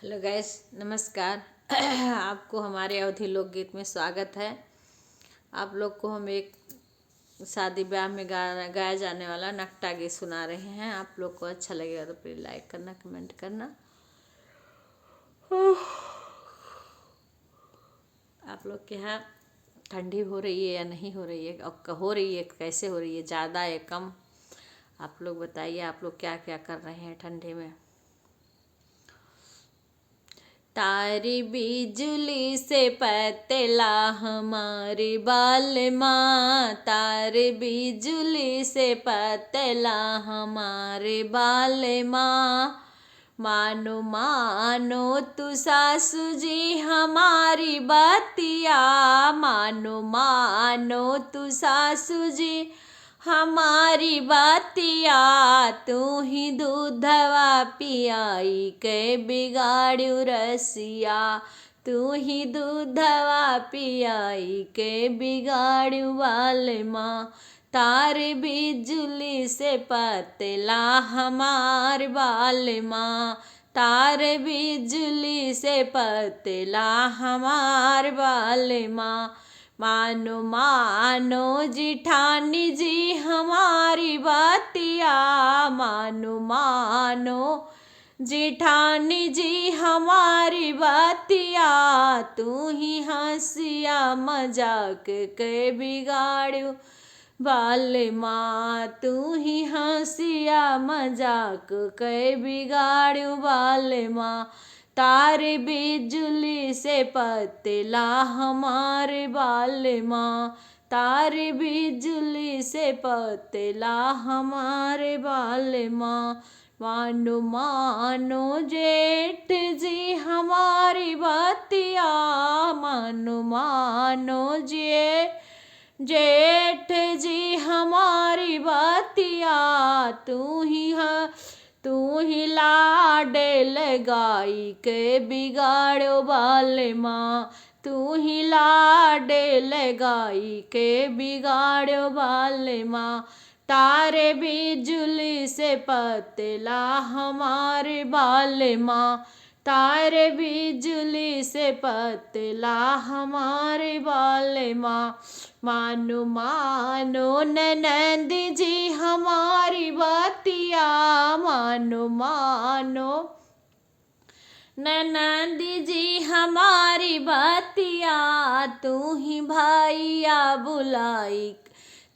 Hello guys, नमस्कार। आपको हमारे अवधि लोकगीत में स्वागत है। आप लोग को हम एक शादी ब्याह में गाया जाने वाला नकटा गीत सुना रहे हैं। आप लोग को अच्छा लगेगा तो प्लीज़ लाइक करना, कमेंट करना। आप लोग के यहाँ ठंडी हो रही है या नहीं हो रही है, और हो रही है कैसे हो रही है, ज़्यादा या कम? आप लोग बताइए, आप लोग क्या क्या कर रहे हैं ठंडी में। तारी बिजली से पतला हमारी बाल माँ, तारी बिजली से पतला हमारे बाल माँ। मानो मानो तू सासू जी हमारी बतिया, मानो मानो तू सासू जी हमारी बातिया। तू ही दूधवा पियाई के बिगाड़ू रसिया, तू ही दूधवा पियाई के बिगाड़ू वाले माँ। तार बिजली से पतला हमार बाल माँ, तार बिजली से पतला हमार बाल माँ। मानो मानो जिठानी जी हमारी बतिया, मानो मानो जिठानी जी हमारी बतिया। तू ही हंसिया मजाक के बिगाड़ू बाल माँ, तू ही हंसिया मजाक के बिगाड़ू बाल माँ। तार बिजली से पतला हमारे बाल माँ, तार बिजली से पतला हमारे बाल माँ। मानो मानो जेठ जी हमारी बतिया, मानो मानो जेठ जी हमारी बतिया। तू ही लाडे लगाई के बिगाड़ो बाल माँ, तू ही लाडे लगाई के बिगाड़ो बाल माँ। तारे बिजली से पतला हमारे बाल माँ, तारे बिजली से पतला हमारे बाल माँ। मानो मानो ननद जी हमारी बतिया, मानो मानो ननद जी हमारी बतिया। तू ही भैया बुलाई,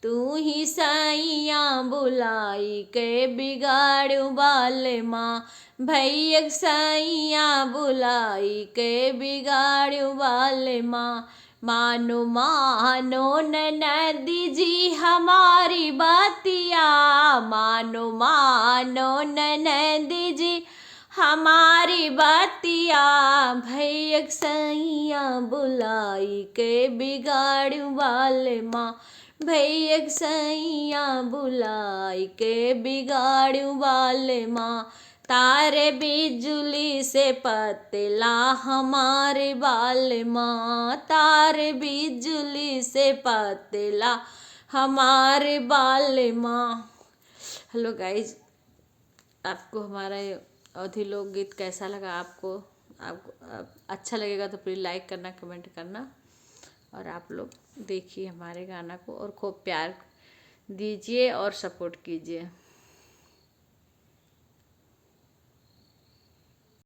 तू ही सैया बुलाई के बिगाड़ू बाल माँ, भैया सैया बुलाई के बिगाड़ू बाल माँ। मानो मानो ननद जी हमारी बतिया, मानो मानो ननद जी हमारी बतिया। भैया सैया बुलाई के बिगाड़ू बाल माँ, भैया सैया बुलाई के बिगाड़ू बाल माँ। तारे बिजली से पतला हमारे बाल माँ, तारे बिजली से पतला हमारे बाल माँ। हेलो गाइज, आपको हमारा अवधि लोकगीत कैसा लगा? आपको अच्छा लगेगा तो प्लीज़ लाइक करना, कमेंट करना। और आप लोग देखिए हमारे गाना को और खूब प्यार दीजिए और सपोर्ट कीजिए।